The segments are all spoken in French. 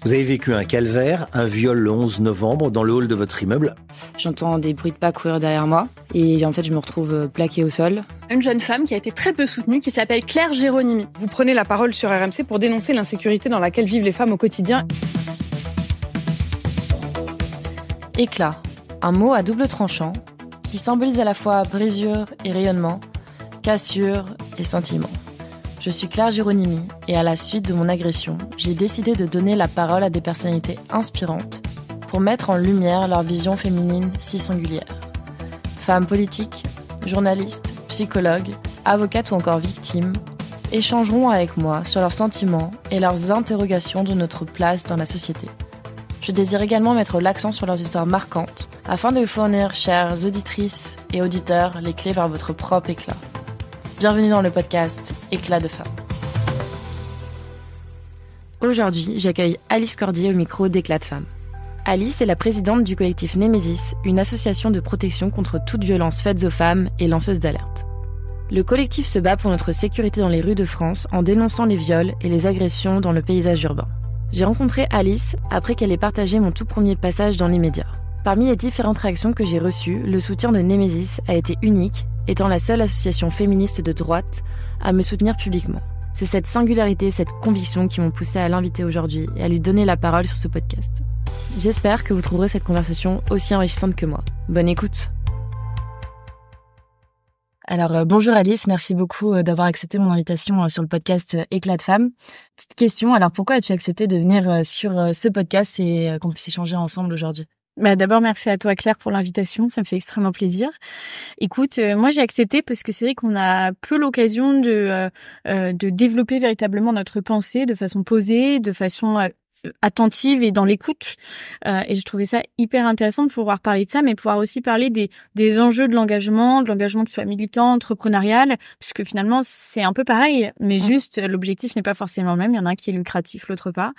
Vous avez vécu un calvaire, un viol le 11 novembre dans le hall de votre immeuble. J'entends des bruits de pas courir derrière moi et en fait je me retrouve plaquée au sol. Une jeune femme qui a été très peu soutenue, qui s'appelle Claire Géronimi. Vous prenez la parole sur RMC pour dénoncer l'insécurité dans laquelle vivent les femmes au quotidien. Éclat, un mot à double tranchant qui symbolise à la fois brisure et rayonnement, cassure et sentiment. Je suis Claire Géronimi et à la suite de mon agression, j'ai décidé de donner la parole à des personnalités inspirantes pour mettre en lumière leur vision féminine si singulière. Femmes politiques, journalistes, psychologues, avocates ou encore victimes échangeront avec moi sur leurs sentiments et leurs interrogations de notre place dans la société. Je désire également mettre l'accent sur leurs histoires marquantes afin de vous fournir, chères auditrices et auditeurs, les clés vers votre propre éclat. Bienvenue dans le podcast Éclat de femmes. Aujourd'hui, j'accueille Alice Cordier au micro d'Éclat de femmes. Alice est la présidente du collectif Némésis, une association de protection contre toute violence faite aux femmes et lanceuse d'alerte. Le collectif se bat pour notre sécurité dans les rues de France en dénonçant les viols et les agressions dans le paysage urbain. J'ai rencontré Alice après qu'elle ait partagé mon tout premier passage dans les médias. Parmi les différentes réactions que j'ai reçues, le soutien de Némésis a été unique, étant la seule association féministe de droite à me soutenir publiquement. C'est cette singularité, cette conviction qui m'ont poussée à l'inviter aujourd'hui et à lui donner la parole sur ce podcast. J'espère que vous trouverez cette conversation aussi enrichissante que moi. Bonne écoute. Alors bonjour Alice, merci beaucoup d'avoir accepté mon invitation sur le podcast Éclat de femmes. Petite question, alors pourquoi as-tu accepté de venir sur ce podcast et qu'on puisse échanger ensemble aujourd'hui ? D'abord, merci à toi Claire pour l'invitation, ça me fait extrêmement plaisir. Écoute, moi j'ai accepté parce que c'est vrai qu'on a peu l'occasion de développer véritablement notre pensée de façon posée, de façon attentive et dans l'écoute. Et je trouvais ça hyper intéressant de pouvoir parler de ça, mais pouvoir aussi parler des enjeux de l'engagement qui soit militant, entrepreneurial, puisque finalement c'est un peu pareil, mais juste l'objectif n'est pas forcément le même. Il y en a un qui est lucratif, l'autre pas.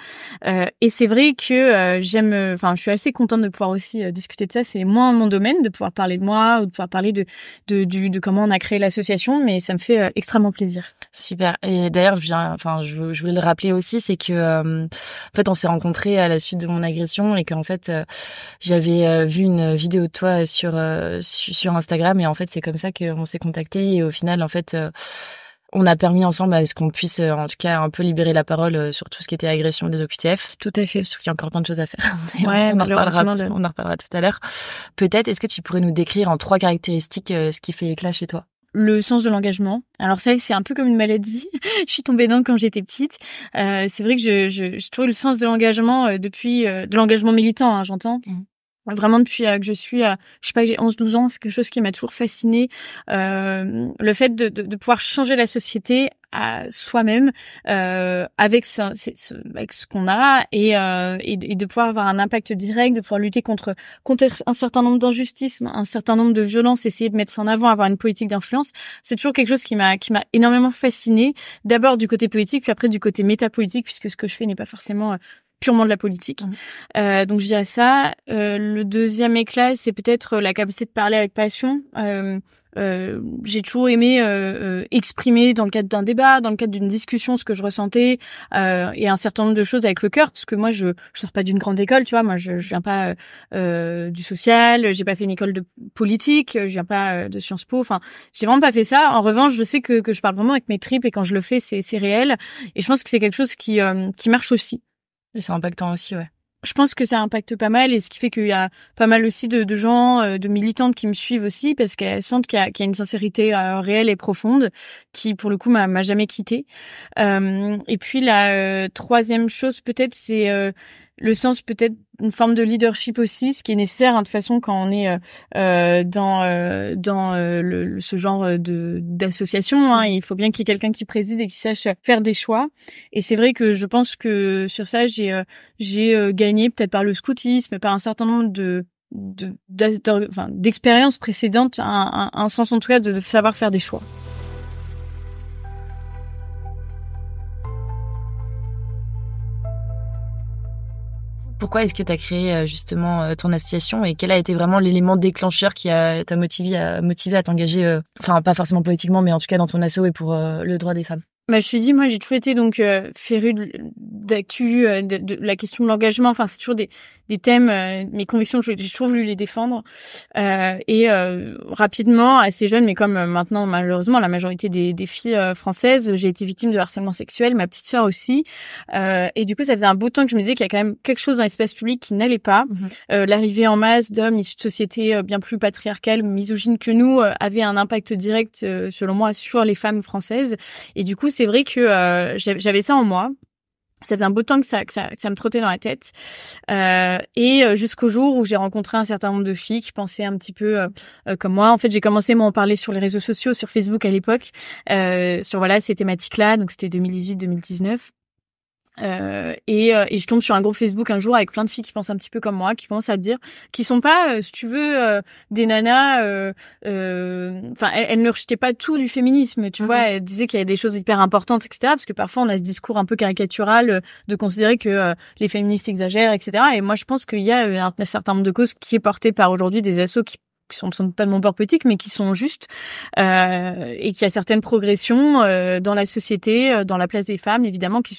Et c'est vrai que je suis assez contente de pouvoir aussi discuter de ça. C'est moins mon domaine de pouvoir parler de moi ou de pouvoir parler de comment on a créé l'association, mais ça me fait extrêmement plaisir. Super. Et d'ailleurs, je voulais le rappeler aussi, c'est que en fait on s'est rencontrés à la suite de mon agression et qu'en fait j'avais vu une vidéo de toi sur Instagram et en fait c'est comme ça qu'on s'est contactés et au final en fait on a permis ensemble à ce qu'on puisse en tout cas un peu libérer la parole sur tout ce qui était agression des OQTF. Tout à fait. Sauf qu'il y a encore plein de choses à faire. Ouais, on en reparlera tout à l'heure. Peut-être est-ce que tu pourrais nous décrire en 3 caractéristiques ce qui fait éclat chez toi? Le sens de l'engagement. Alors c'est vrai que c'est un peu comme une maladie. Je suis tombée dedans quand j'étais petite. C'est vrai que je trouve le sens de l'engagement depuis de l'engagement militant, hein, j'entends. Vraiment depuis que je suis, j'ai 11-12 ans, c'est quelque chose qui m'a toujours fascinée. Le fait de pouvoir changer la société à soi-même avec ce qu'on a et de pouvoir avoir un impact direct, de pouvoir lutter contre un certain nombre d'injustices, un certain nombre de violences, essayer de mettre ça en avant, avoir une politique d'influence. C'est toujours quelque chose qui m'a énormément fascinée. D'abord du côté politique, puis après du côté métapolitique, puisque ce que je fais n'est pas forcément purement de la politique. Donc je dirais ça. Le deuxième éclat, c'est peut-être la capacité de parler avec passion. J'ai toujours aimé exprimer dans le cadre d'un débat, dans le cadre d'une discussion, ce que je ressentais et un certain nombre de choses avec le cœur, parce que moi je sors pas d'une grande école, tu vois. Moi je viens pas du social, j'ai pas fait une école de politique, je viens pas de Sciences Po. Enfin, j'ai vraiment pas fait ça. En revanche, je sais que je parle vraiment avec mes tripes et quand je le fais, c'est réel. Et je pense que c'est quelque chose qui marche aussi. Et c'est impactant aussi, ouais. Je pense que ça impacte pas mal et ce qui fait qu'il y a pas mal aussi de gens, de militantes qui me suivent aussi parce qu'elles sentent qu'il y a une sincérité réelle et profonde qui, pour le coup, m'a jamais quittée. Et puis la troisième chose peut-être, c'est le sens peut-être une forme de leadership aussi, ce qui est nécessaire de toute façon quand on est dans ce genre d'association. Hein. Il faut bien qu'il y ait quelqu'un qui préside et qui sache faire des choix. Et c'est vrai que je pense que sur ça, j'ai gagné peut-être par le scoutisme, par un certain nombre d'expériences précédentes, un sens en tout cas de savoir faire des choix. Pourquoi est-ce que tu as créé justement ton association et quel a été vraiment l'élément déclencheur qui t'a motivé à t'engager, pas forcément politiquement, mais en tout cas dans ton asso et pour le droit des femmes? Bah, je te dis, moi, j'ai toujours été donc férue d'actu, de la question de l'engagement. Enfin, c'est toujours des thèmes, mes convictions, j'ai toujours voulu les défendre. Et rapidement, assez jeune, mais comme maintenant, malheureusement, la majorité des filles françaises, j'ai été victime de harcèlement sexuel, ma petite sœur aussi. Et du coup, ça faisait un beau temps que je me disais qu'il y a quand même quelque chose dans l'espace public qui n'allait pas. L'arrivée en masse d'hommes issus de sociétés bien plus patriarcales, misogynes que nous, avait un impact direct, selon moi, sur les femmes françaises. Et du coup, c'est vrai que j'avais ça en moi. Ça faisait un beau temps que ça me trottait dans la tête. Et jusqu'au jour où j'ai rencontré un certain nombre de filles qui pensaient un petit peu comme moi. En fait, j'ai commencé à en parler sur les réseaux sociaux, sur Facebook à l'époque, sur ces thématiques-là. Donc, c'était 2018-2019. Et je tombe sur un groupe Facebook un jour avec plein de filles qui pensent un petit peu comme moi, qui commencent à te dire, qui sont pas, si tu veux, des nanas. Enfin, elles ne rejetaient pas tout du féminisme, tu vois. Elles disaient qu'il y avait des choses hyper importantes, etc. Parce que parfois on a ce discours un peu caricatural de considérer que les féministes exagèrent, etc. Et moi, je pense qu'il y a un certain nombre de causes qui est porté par aujourd'hui des assos qui sont pas de mon bord politique, mais qui sont justes, et qu'il y a certaines progressions dans la société, dans la place des femmes, évidemment, qui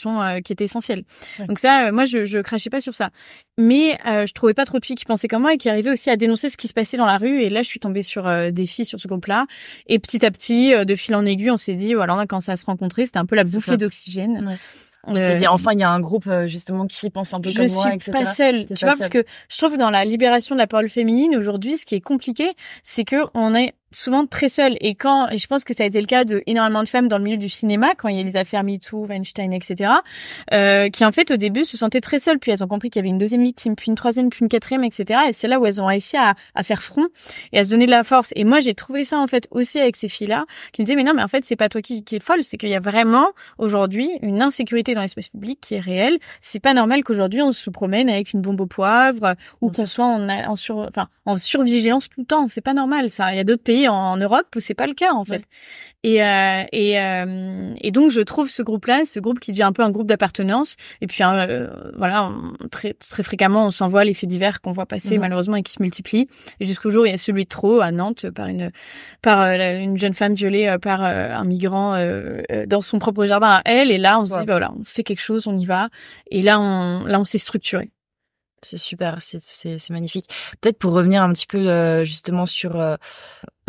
étaient essentielles. Ouais. Donc ça, moi, je crachais pas sur ça. Mais je trouvais pas trop de filles qui pensaient comme moi et qui arrivaient aussi à dénoncer ce qui se passait dans la rue. Et là, je suis tombée sur des filles sur ce groupe-là. Et petit à petit, de fil en aiguille, on s'est dit, voilà, on a commencé à se rencontrer. C'était un peu la bouffée d'oxygène. Ouais. C'est-à-dire, enfin, il y a un groupe, justement, qui pense un peu comme moi, etc. Je suis pas seule. Tu vois, parce que je trouve que dans la libération de la parole féminine, aujourd'hui, ce qui est compliqué, c'est que on est souvent très seul. Et je pense que ça a été le cas de énormément de femmes dans le milieu du cinéma, quand il y a les affaires MeToo, Weinstein, etc., qui en fait au début se sentaient très seules, puis elles ont compris qu'il y avait une deuxième victime, puis une troisième, puis une quatrième, etc. Et c'est là où elles ont réussi à faire front et à se donner de la force. Et moi, j'ai trouvé ça en fait aussi avec ces filles-là, qui me disaient mais non, mais en fait c'est pas toi qui est folle, c'est qu'il y a vraiment aujourd'hui une insécurité dans l'espace public qui est réelle. C'est pas normal qu'aujourd'hui on se promène avec une bombe au poivre ou qu'on soit en survigilance tout le temps. C'est pas normal ça. Il y a d'autres pays en Europe où c'est pas le cas en fait. Ouais. Et donc je trouve ce groupe qui devient un peu un groupe d'appartenance. Et puis très très fréquemment on s'envoie les faits divers qu'on voit passer malheureusement et qui se multiplient. Et jusqu'au jour où il y a celui de trop à Nantes par une jeune femme violée par un migrant dans son propre jardin à elle. Et là on se dit on fait quelque chose, on y va. Et là on s'est structuré. C'est super, c'est magnifique. Peut-être pour revenir un petit peu justement sur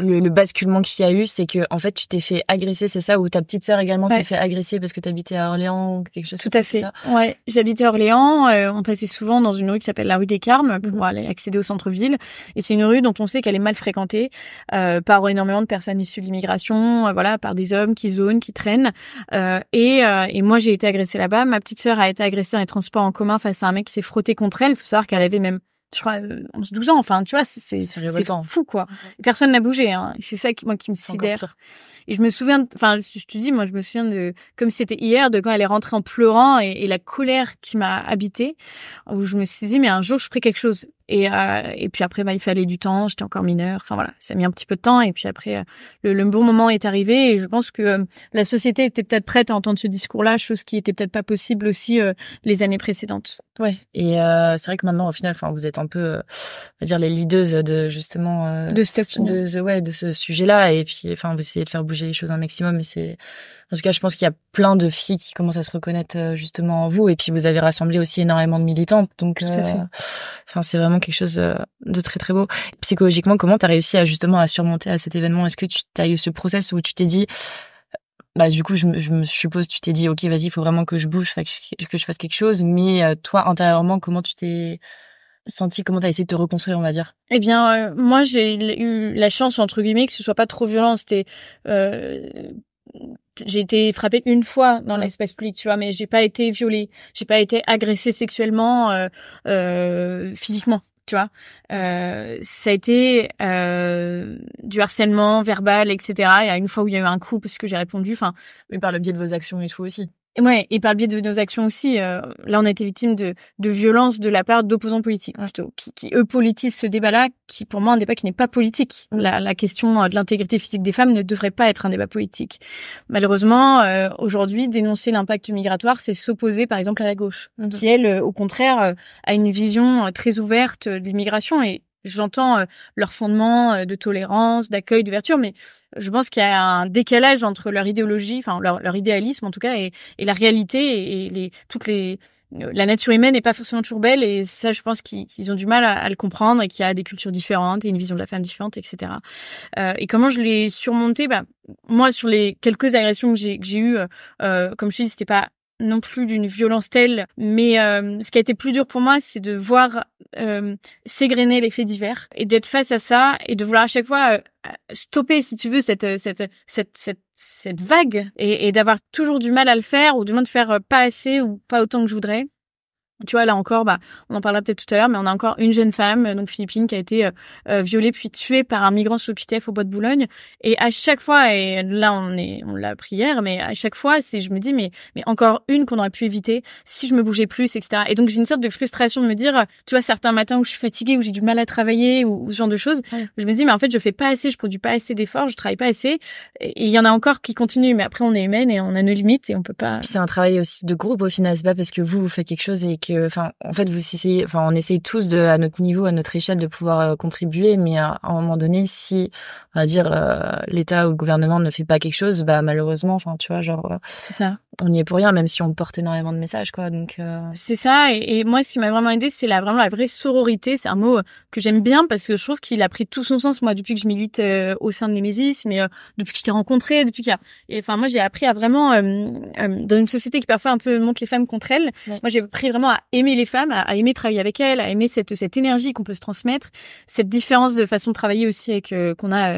le basculement qu'il y a eu, c'est que en fait tu t'es fait agresser, c'est ça, ou ta petite sœur également s'est fait agresser parce que t'habitais à Orléans ou quelque chose comme ça. Tout à fait. Ça. Ouais, j'habitais à Orléans, on passait souvent dans une rue qui s'appelle la rue des Carmes pour aller accéder au centre-ville, et c'est une rue dont on sait qu'elle est mal fréquentée par énormément de personnes issues de l'immigration, par des hommes qui zonent, qui traînent, et moi j'ai été agressée là-bas. Ma petite sœur a été agressée dans les transports en commun face à un mec qui s'est frotté contre elle. Il faut savoir qu'elle avait même, je crois, 11-12 ans. Enfin, tu vois, c'est fou, quoi. Et personne n'a bougé, hein. C'est ça qui me sidère. Et je me souviens, je te dis, moi, je me souviens de, comme c'était hier, de quand elle est rentrée en pleurant et la colère qui m'a habitée, où je me suis dit, mais un jour, je ferai quelque chose. Et puis après, il fallait du temps, j'étais encore mineure. Enfin voilà, ça a mis un petit peu de temps. Et puis après, le bon moment est arrivé. Et je pense que la société était peut-être prête à entendre ce discours-là, chose qui était peut-être pas possible aussi les années précédentes. Ouais. Et c'est vrai que maintenant, au final, vous êtes un peu, on va dire, les leaders de justement de ce sujet-là. Et puis, vous essayez de faire bouger les choses un maximum. Et c'est, en tout cas, je pense qu'il y a plein de filles qui commencent à se reconnaître justement en vous. Et puis, vous avez rassemblé aussi énormément de militantes. Donc, c'est vraiment quelque chose de très très beau. Psychologiquement, comment t'as réussi à surmonter à cet événement? Est-ce que tu as eu ce process où tu t'es dit, du coup, je me suppose, tu t'es dit, ok, vas-y, il faut vraiment que je bouge, que je fasse quelque chose. Mais toi, intérieurement, comment tu t'es senti, comment t'as essayé de te reconstruire, on va dire? Eh bien, moi, j'ai eu la chance, entre guillemets, que ce soit pas trop violent. C'était j'ai été frappée une fois dans l'espace public, tu vois, mais j'ai pas été violée, j'ai pas été agressée sexuellement, physiquement, tu vois. Ça a été du harcèlement verbal, etc. Il y a une fois où il y a eu un coup parce que j'ai répondu, mais par le biais de vos actions et tout aussi. Ouais, et par le biais de nos actions aussi. Là, on a été victime de violences de la part d'opposants politiques, plutôt, qui eux politisent ce débat-là, qui pour moi un débat qui n'est pas politique. La question de l'intégrité physique des femmes ne devrait pas être un débat politique. Malheureusement, aujourd'hui, dénoncer l'impact migratoire, c'est s'opposer, par exemple, à la gauche, qui elle, au contraire, a une vision très ouverte de l'immigration. Et j'entends leur fondement de tolérance, d'accueil, d'ouverture, mais je pense qu'il y a un décalage entre leur idéologie, enfin leur idéalisme en tout cas, et la réalité et la nature humaine n'est pas forcément toujours belle, et ça, je pense qu'ils ont du mal à le comprendre, et qu'il y a des cultures différentes et une vision de la femme différente, etc. Et comment je l'ai surmonté? Moi, sur les quelques agressions que j'ai eues, comme je te dis, c'était pas non plus d'une violence telle, mais ce qui a été plus dur pour moi, c'est de voir s'égrener les faits divers et d'être face à ça et de vouloir à chaque fois stopper, si tu veux, cette vague et d'avoir toujours du mal à le faire, ou du moins de faire pas assez ou pas autant que je voudrais. Tu vois, là encore, on en parlera peut-être tout à l'heure, mais on a encore une jeune femme, donc philippine, qui a été violée puis tuée par un migrant sous QTF au bois de Boulogne. Et à chaque fois, et là on l'a appris hier, mais à chaque fois, je me dis, mais encore une qu'on aurait pu éviter si je me bougeais plus, etc. Et donc j'ai une sorte de frustration de me dire, tu vois, certains matins où je suis fatiguée, où j'ai du mal à travailler, ou ce genre de choses, je me dis, mais en fait, je fais pas assez, je produis pas assez d'efforts, je travaille pas assez. Et il y en a encore qui continuent, mais après on est humaine et on a nos limites et on peut pas. C'est un travail aussi de groupe au final, c'est pas parce que vous faites quelque chose et que en fait, on essaye tous à notre niveau, à notre échelle, de pouvoir contribuer, mais à un moment donné, si, on va dire, l'État ou le gouvernement ne fait pas quelque chose, malheureusement, tu vois, c'est ça. On n'y est pour rien, même si on porte énormément de messages, quoi. Donc c'est ça. Et moi, ce qui m'a vraiment aidé, c'est vraiment la vraie sororité. C'est un mot que j'aime bien parce que je trouve qu'il a pris tout son sens, moi, depuis que je milite au sein de Némésis, mais depuis que je t'ai rencontré, moi, j'ai appris à vraiment dans une société qui parfois un peu monte les femmes contre elles. Ouais. Moi, j'ai appris vraiment à aimer les femmes, à aimer travailler avec elles, à aimer cette énergie qu'on peut se transmettre, cette différence de façon de travailler aussi avec qu'on a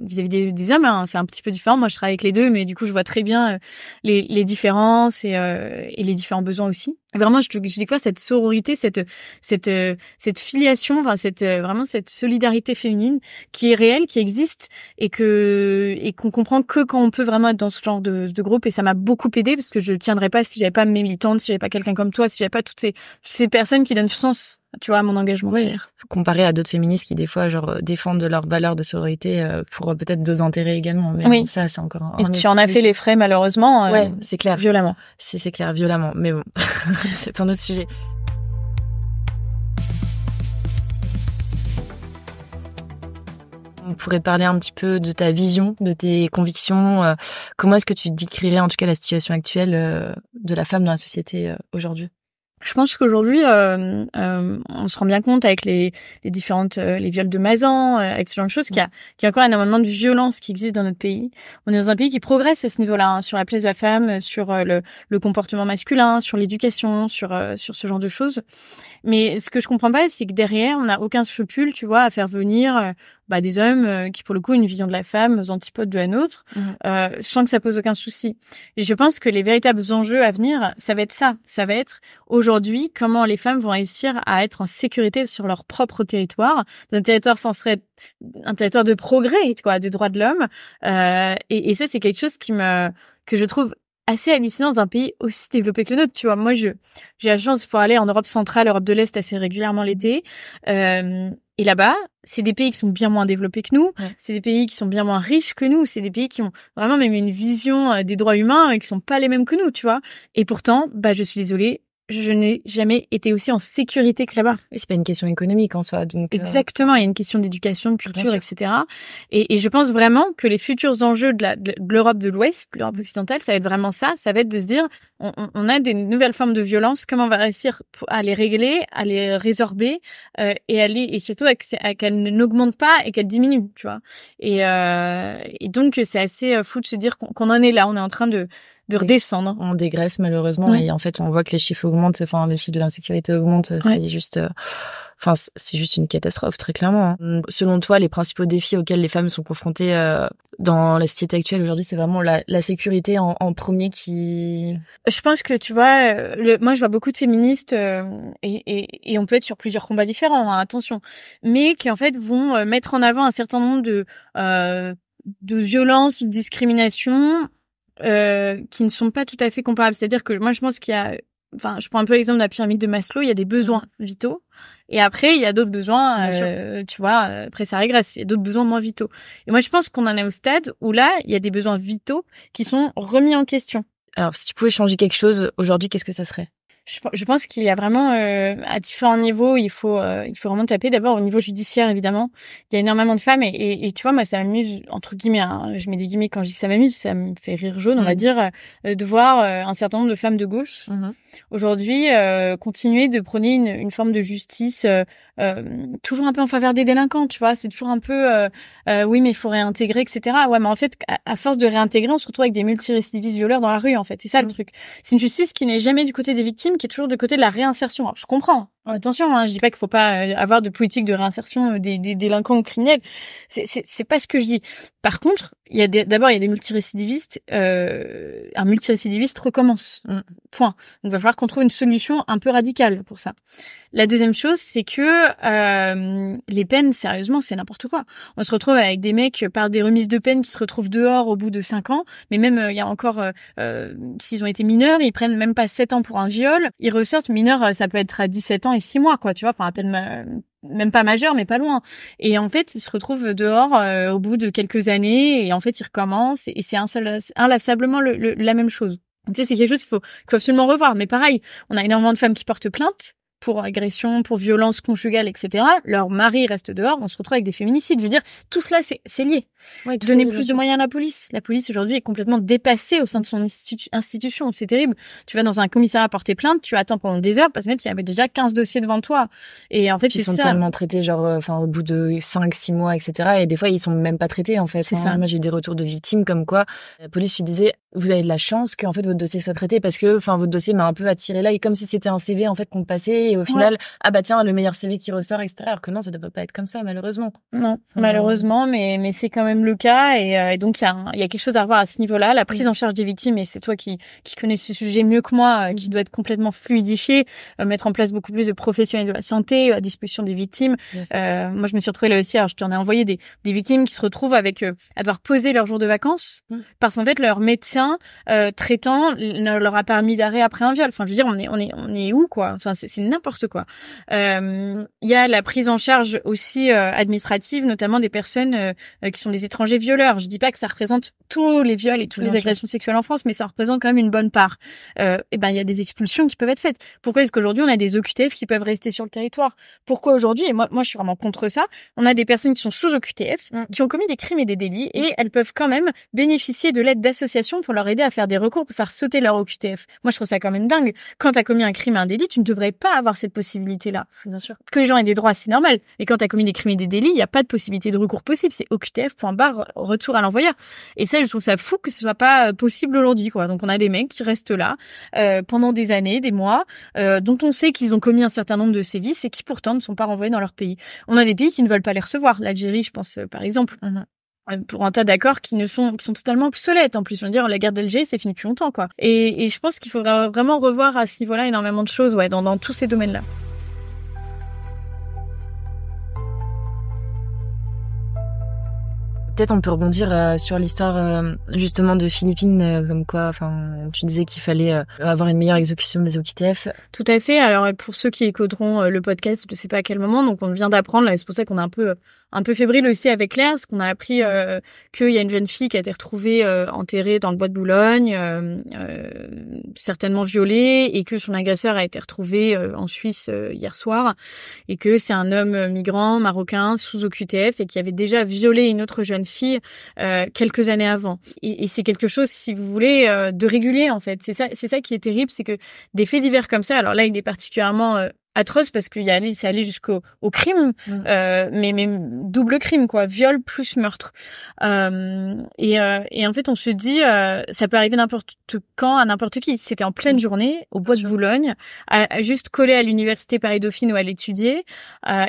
vis-à-vis des hommes. Hein. C'est un petit peu différent. Moi, je travaille avec les deux, mais du coup, je vois très bien les différences et les différents besoins aussi. Vraiment, je découvre cette sororité, cette filiation, vraiment cette solidarité féminine qui est réelle, qui existe et qu'on comprend que quand on peut vraiment être dans ce genre de groupe. Et ça m'a beaucoup aidé parce que je tiendrais pas si j'avais pas mes militantes, si j'avais pas quelqu'un comme toi, si j'avais pas toutes ces personnes qui donnent sens, tu vois, à mon engagement. Oui. Comparé à d'autres féministes qui des fois défendent leurs valeurs de sororité pour peut-être d'autres intérêts également. Mais oui. Bon, ça c'est encore. Et tu en as fait les frais malheureusement. Ouais, c'est clair. Violemment. C'est clair, violemment. Mais bon, c'est un autre sujet. On pourrait parler un petit peu de ta vision, de tes convictions. Comment est-ce que tu décrirais en tout cas la situation actuelle de la femme dans la société aujourd'hui ? Je pense qu'aujourd'hui, on se rend bien compte avec les différentes les viols de Mazan, avec ce genre de choses, qu'il y a encore énormément de violence qui existe dans notre pays. On est dans un pays qui progresse à ce niveau-là, hein, sur la place de la femme, sur le comportement masculin, sur l'éducation, sur ce genre de choses. Mais ce que je comprends pas, c'est que derrière, on n'a aucun scrupule, tu vois, à faire venir des hommes qui, pour le coup, ont une vision de la femme aux antipodes de la nôtre, sans que ça pose aucun souci. Et je pense que les véritables enjeux à venir, ça va être ça. Ça va être aujourd'hui comment les femmes vont réussir à être en sécurité sur leur propre territoire, dans un territoire censé être un territoire de progrès, quoi, de droits de l'homme. Et ça, c'est quelque chose que je trouve assez hallucinant dans un pays aussi développé que le nôtre, tu vois. Moi, j'ai la chance de pouvoir aller en Europe centrale, Europe de l'Est assez régulièrement l'été. Et là-bas, c'est des pays qui sont bien moins développés que nous, c'est des pays qui sont bien moins riches que nous, c'est des pays qui ont vraiment même une vision des droits humains qui sont pas les mêmes que nous, tu vois. Et pourtant, je suis désolée, je n'ai jamais été aussi en sécurité que là-bas. Et c'est pas une question économique en soi, donc. Exactement, il y a une question d'éducation, de culture, etc. Et je pense vraiment que les futurs enjeux de l'Europe de l'Ouest, de l'Europe occidentale, ça va être vraiment ça. Ça va être de se dire, on a des nouvelles formes de violence, comment on va réussir à les régler, à les résorber, et surtout à qu'elles n'augmentent pas et qu'elles diminuent, tu vois. Et donc c'est assez fou de se dire qu'on en est là, on est en train de redescendre. On dégraisse malheureusement et en fait on voit que les chiffres augmentent, les chiffres de l'insécurité augmentent, c'est juste c'est juste une catastrophe très clairement. Selon toi, les principaux défis auxquels les femmes sont confrontées dans la société actuelle aujourd'hui, c'est vraiment la sécurité en premier qui... Je pense que tu vois, moi je vois beaucoup de féministes et on peut être sur plusieurs combats différents, hein, attention, mais qui en fait vont mettre en avant un certain nombre de violences ou de discriminations qui ne sont pas tout à fait comparables. C'est-à-dire que moi, je pense qu'il y a... je prends un peu l'exemple de la pyramide de Maslow, il y a des besoins vitaux. Et après, il y a d'autres besoins, tu vois, après ça régresse. Il y a d'autres besoins moins vitaux. Et moi, je pense qu'on en est au stade où là, il y a des besoins vitaux qui sont remis en question. Alors, si tu pouvais changer quelque chose aujourd'hui, qu'est-ce que ça serait ? Je pense qu'il y a vraiment à différents niveaux, il faut vraiment taper. D'abord au niveau judiciaire, évidemment, il y a énormément de femmes et tu vois, moi ça m'amuse entre guillemets, hein, je mets des guillemets quand je dis que ça m'amuse, ça me fait rire jaune, on va dire, de voir un certain nombre de femmes de gauche aujourd'hui continuer de prôner une forme de justice toujours un peu en faveur des délinquants, tu vois, c'est toujours un peu oui mais il faut réintégrer, etc. Ouais, mais en fait à force de réintégrer, on se retrouve avec des multirécidivistes violeurs dans la rue, en fait, c'est ça le truc. C'est une justice qui n'est jamais du côté des victimes, qui est toujours du côté de la réinsertion. Alors, je comprends. Attention, hein, je dis pas qu'il faut pas avoir de politique de réinsertion des délinquants ou criminels. C'est pas ce que je dis. Par contre, il y a d'abord il y a des multirécidivistes. Un multirécidiviste recommence. Point. Donc, il va falloir qu'on trouve une solution un peu radicale pour ça. La deuxième chose, c'est que les peines, sérieusement, c'est n'importe quoi. On se retrouve avec des mecs par des remises de peine qui se retrouvent dehors au bout de 5 ans. Mais même, il y a encore, s'ils ont été mineurs, ils prennent même pas 7 ans pour un viol. Ils ressortent mineurs, ça peut être à 17 ans et 6 mois, quoi, tu vois, enfin, à peine même pas majeur, mais pas loin. Et en fait, ils se retrouvent dehors au bout de quelques années et en fait, ils recommencent et c'est inlassablement la même chose. Donc, tu sais, c'est quelque chose qu'il faut absolument revoir. Mais pareil, on a énormément de femmes qui portent plainte pour agression, pour violence conjugale, etc. Leur mari reste dehors, on se retrouve avec des féminicides. Je veux dire, tout cela, c'est lié. Ouais, donner plus de moyens à la police. La police, aujourd'hui, est complètement dépassée au sein de son institution. C'est terrible. Tu vas dans un commissariat porter plainte, tu attends pendant des heures parce que il y avait déjà 15 dossiers devant toi. Et en fait, ils sont tellement traités, genre, au bout de 5-6 mois, etc. Et des fois, ils sont même pas traités, en fait. C'est ça. Moi, j'ai eu des retours de victimes comme quoi la police lui disait, vous avez de la chance que, en fait, votre dossier soit traité parce que, votre dossier m'a un peu attiré là et comme si c'était un CV, en fait, qu'on passait et au final, ah bah tiens, le meilleur CV qui ressort, etc. Alors que non, ça devrait pas être comme ça, malheureusement. Non, malheureusement, mais c'est quand même le cas et donc il y a quelque chose à revoir à ce niveau-là, la prise en charge des victimes, et c'est toi qui connais ce sujet mieux que moi, qui doit être complètement fluidifié, mettre en place beaucoup plus de professionnels de la santé à disposition des victimes. Moi, je me suis retrouvée là aussi, alors je t'en ai envoyé des victimes qui se retrouvent avec à devoir poser leur jour de vacances parce qu'en fait leur médecin traitant ne leur a pas mis d'arrêt après un viol. Enfin, je veux dire, on est où, quoi? Enfin, c'est n'importe quoi. Il y a la prise en charge aussi administrative, notamment des personnes qui sont des étrangers violeurs. Je dis pas que ça représente tous les viols et toutes les agressions sexuelles en France, mais ça représente quand même une bonne part. Et ben, il y a des expulsions qui peuvent être faites. Pourquoi est-ce qu'aujourd'hui on a des OQTF qui peuvent rester sur le territoire? Pourquoi aujourd'hui, et moi je suis vraiment contre ça, on a des personnes qui sont sous OQTF, qui ont commis des crimes et des délits, et elles peuvent quand même bénéficier de l'aide d'associations pour leur aider à faire des recours pour faire sauter leur OQTF. Moi, je trouve ça quand même dingue. Quand t'as commis un crime et un délit, tu ne devrais pas avoir cette possibilité-là. Bien sûr. Que les gens aient des droits, c'est normal. Mais quand t'as commis des crimes et des délits, il n'y a pas de possibilité de recours possible. C'est OQTF.bar, retour à l'envoyeur. Et ça, je trouve ça fou que ce soit pas possible aujourd'hui, quoi. Donc, on a des mecs qui restent là pendant des années, des mois, dont on sait qu'ils ont commis un certain nombre de sévices et qui pourtant ne sont pas renvoyés dans leur pays. On a des pays qui ne veulent pas les recevoir. L'Algérie, je pense, par exemple. Pour un tas d'accords qui sont totalement obsolètes. En plus, on va dire, la guerre d'Alger, c'est fini depuis longtemps, quoi. Et je pense qu'il faudra vraiment revoir à ce niveau-là énormément de choses, ouais, dans tous ces domaines-là. Peut-être on peut rebondir sur l'histoire justement de Philippines, comme quoi, tu disais qu'il fallait avoir une meilleure exécution des OQTF. Tout à fait. Alors pour ceux qui écouteront le podcast, je sais pas à quel moment, donc on vient d'apprendre là, c'est pour ça qu'on est un peu fébrile aussi avec Claire, parce qu'on a appris qu'il y a une jeune fille qui a été retrouvée enterrée dans le bois de Boulogne, certainement violée, et que son agresseur a été retrouvé en Suisse hier soir, et que c'est un homme migrant marocain sous OQTF et qui avait déjà violé une autre jeune fille quelques années avant. Et c'est quelque chose, si vous voulez, de régulier en fait. C'est ça qui est terrible, c'est que des faits divers comme ça, alors là il est particulièrement atroce parce qu'il c'est allé jusqu'au crime, mais double crime, quoi, viol plus meurtre. Et en fait on se dit ça peut arriver n'importe quand à n'importe qui. C'était en pleine journée au bois de Boulogne, juste collé à l'université Paris-Dauphine où elle étudiait,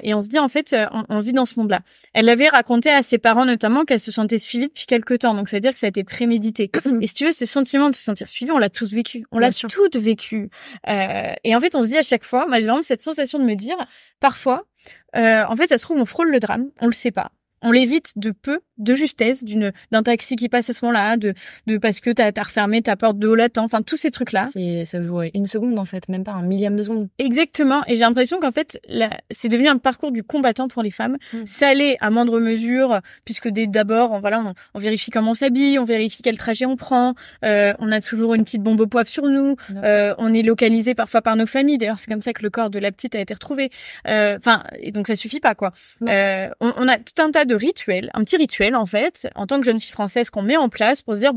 et on se dit en fait on vit dans ce monde-là. Elle avait raconté à ses parents notamment qu'elle se sentait suivie depuis quelque temps, donc ça veut dire que ça a été prémédité. Et si tu veux, ce sentiment de se sentir suivie, on l'a tous vécu, on l'a toutes vécu. Et en fait on se dit à chaque fois, moi j'ai vraiment cette sensation de me dire, parfois, en fait, ça se trouve, on frôle le drame, on le sait pas. on l'évite de peu, de justesse, d'un taxi qui passe à ce moment-là, de parce que t'as refermé ta porte de haut latent, enfin tous ces trucs-là. Ça joue une seconde en fait, même pas un millième de seconde. Exactement, et j'ai l'impression qu'en fait c'est devenu un parcours du combattant pour les femmes. Ça allait à moindre mesure, puisque d'abord on vérifie comment on s'habille, on vérifie quel trajet on prend, on a toujours une petite bombe au poivre sur nous, on est localisé parfois par nos familles. D'ailleurs c'est comme ça que le corps de la petite a été retrouvé. Et donc ça suffit pas quoi. On a tout un tas de rituels, un petit rituel en fait, en tant que jeune fille française qu'on met en place pour se dire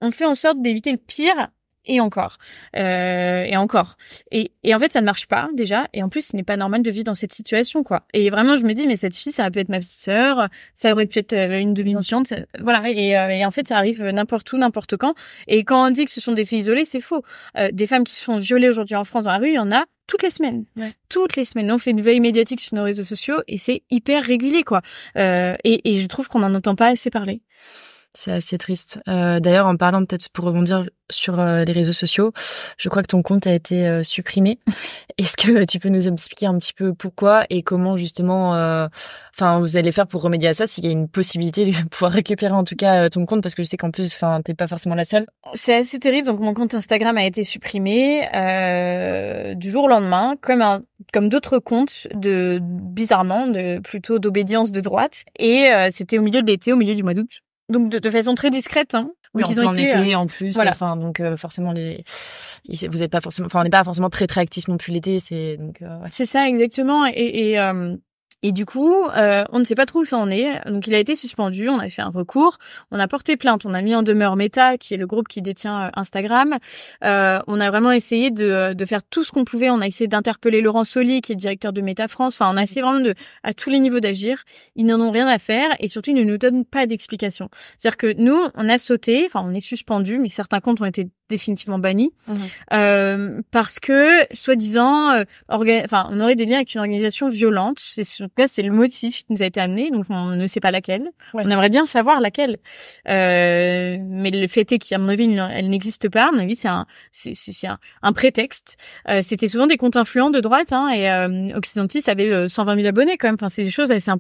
on fait en sorte d'éviter le pire. Et encore. Et en fait, ça ne marche pas, déjà. Et en plus, ce n'est pas normal de vivre dans cette situation, quoi. Et vraiment, je me dis, mais cette fille, ça aurait pu être ma petite sœur, ça aurait pu être une demi-consciente, voilà. Et en fait, ça arrive n'importe où, n'importe quand. Et quand on dit que ce sont des faits isolés, c'est faux. Des femmes qui se font violer aujourd'hui en France dans la rue, il y en a toutes les semaines. Ouais. Toutes les semaines. On fait une veille médiatique sur nos réseaux sociaux et c'est hyper régulier, quoi. Et je trouve qu'on n'en entend pas assez parler. C'est assez triste. D'ailleurs, en parlant peut-être pour rebondir sur les réseaux sociaux, je crois que ton compte a été supprimé. Est-ce que tu peux nous expliquer un petit peu pourquoi et comment justement, vous allez faire pour remédier à ça, s'il y a une possibilité de pouvoir récupérer en tout cas ton compte, parce que je sais qu'en plus, t'es pas forcément la seule. C'est assez terrible. Donc mon compte Instagram a été supprimé du jour au lendemain, comme d'autres comptes bizarrement plutôt d'obédience de droite. Et c'était au milieu de l'été, au milieu du mois d'août. Donc de façon très discrète, hein. Oui, donc ils ont été été en plus, voilà. Forcément vous êtes pas forcément, on n'est pas forcément très très actifs non plus l'été, c'est donc ouais. C'est ça exactement. Et du coup, on ne sait pas trop où ça en est. Donc, il a été suspendu. On a fait un recours. On a porté plainte. On a mis en demeure Meta, qui est le groupe qui détient Instagram. On a vraiment essayé de faire tout ce qu'on pouvait. On a essayé d'interpeller Laurent Soli, qui est le directeur de Meta France. Enfin, on a essayé vraiment à tous les niveaux d'agir. Ils n'en ont rien à faire. Et surtout, ils ne nous donnent pas d'explication. C'est-à-dire que nous, on a sauté. Enfin, on est suspendu, mais certains comptes ont été définitivement bannis. Parce que, soi-disant, on aurait des liens avec une organisation violente. C'est le motif qui nous a été amené, donc on ne sait pas laquelle. Ouais. On aimerait bien savoir laquelle. Mais le fait est qu'à mon avis, elle n'existe pas. À mon avis, c'est un prétexte. C'était souvent des comptes influents de droite, hein, et Occidentis avait 120 000 abonnés quand même. Enfin, c'est des choses assez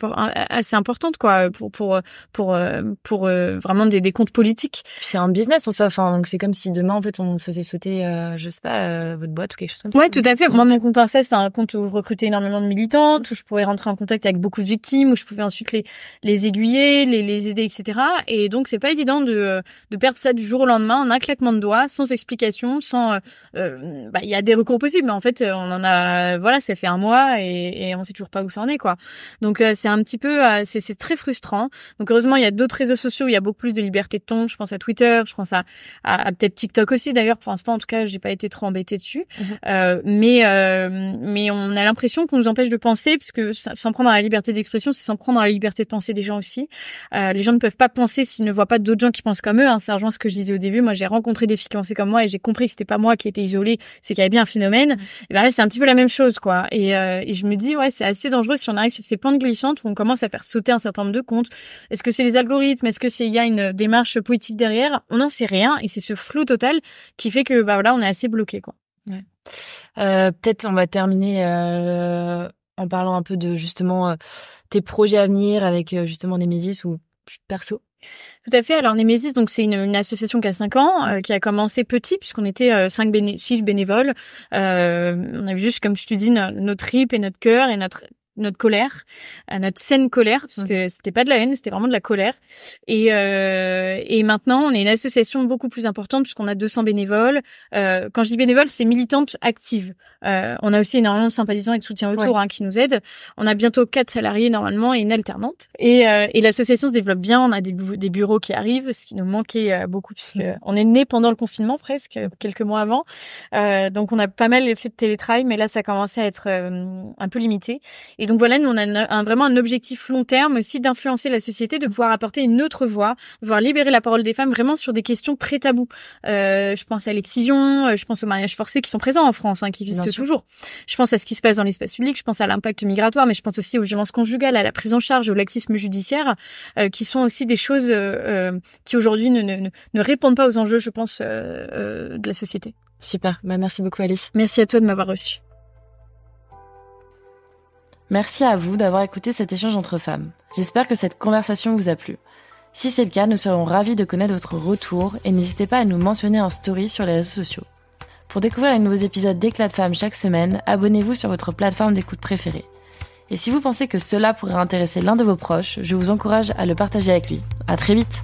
importantes, quoi, pour vraiment des comptes politiques. C'est un business en soi. Enfin, donc c'est comme si demain, en fait, on faisait sauter, je sais pas, votre boîte ou quelque chose comme ça. Ouais, tout à fait. Moi, mon compte Insta, c'est un compte où je recrutais énormément de militantes, où je pourrais rentrer en contact avec beaucoup de victimes, où je pouvais ensuite les aiguiller, les aider, etc. Et donc, c'est pas évident de perdre ça du jour au lendemain en un claquement de doigts, sans explication, sans. Il y a des recours possibles, mais en fait, on en a. Voilà, ça fait un mois et on sait toujours pas où ça en est, quoi. Donc, c'est un petit peu, c'est très frustrant. Donc, heureusement, il y a d'autres réseaux sociaux où il y a beaucoup plus de liberté de ton. Je pense à Twitter, je pense à peut-être TikTok aussi. D'ailleurs, pour l'instant, en tout cas, j'ai pas été trop embêtée dessus. Mais on a l'impression qu'on nous empêche de penser, puisque s'en prendre à la liberté d'expression, c'est s'en prendre à la liberté de penser des gens aussi. Les gens ne peuvent pas penser s'ils ne voient pas d'autres gens qui pensent comme eux, hein. Ça rejoint ce que je disais au début. Moi, j'ai rencontré des filles qui pensaient comme moi et j'ai compris que c'était pas moi qui étais isolée, c'est qu'il y avait bien un phénomène. Et là, c'est un petit peu la même chose, quoi. Et je me dis, ouais, c'est assez dangereux si on arrive sur ces pentes glissantes où on commence à faire sauter un certain nombre de comptes. Est-ce que c'est les algorithmes? Est-ce que il y a une démarche politique derrière? On n'en sait rien et c'est ce flou total qui fait que, on est assez bloqué, quoi. Ouais. Peut-être on va terminer en parlant un peu de justement tes projets à venir avec justement Némésis ou perso. Tout à fait. Alors Némésis, donc c'est une association qui a 5 ans, qui a commencé petit puisqu'on était 6 bénévoles. On avait juste, comme je te dis, notre tripes et notre cœur et notre colère, notre saine colère, parce que c'était pas de la haine, c'était vraiment de la colère. Et maintenant, on est une association beaucoup plus importante puisqu'on a 200 bénévoles. Quand je dis bénévoles, c'est militantes actives. On a aussi énormément de sympathisants et de soutien autour, qui nous aident. On a bientôt 4 salariés normalement et une alternante. Et l'association se développe bien. On a des bureaux qui arrivent, ce qui nous manquait beaucoup puisque on est né pendant le confinement presque, quelques mois avant. Donc on a pas mal fait de télétravail, mais là ça commençait à être un peu limité. Et donc voilà, nous on a vraiment un objectif long terme aussi d'influencer la société, de pouvoir apporter une autre voix, de pouvoir libérer la parole des femmes vraiment sur des questions très tabous. Je pense à l'excision, je pense au mariage forcé qui sont présents en France, qui existent toujours. Je pense à ce qui se passe dans l'espace public, je pense à l'impact migratoire, mais je pense aussi aux violences conjugales, à la prise en charge, au laxisme judiciaire, qui sont aussi des choses qui aujourd'hui ne répondent pas aux enjeux, je pense, de la société. Super, merci beaucoup Alice. Merci à toi de m'avoir reçue. Merci à vous d'avoir écouté cet échange entre femmes. J'espère que cette conversation vous a plu. Si c'est le cas, nous serions ravis de connaître votre retour et n'hésitez pas à nous mentionner en story sur les réseaux sociaux. Pour découvrir les nouveaux épisodes d'Éclat de femmes chaque semaine, abonnez-vous sur votre plateforme d'écoute préférée. Et si vous pensez que cela pourrait intéresser l'un de vos proches, je vous encourage à le partager avec lui. À très vite!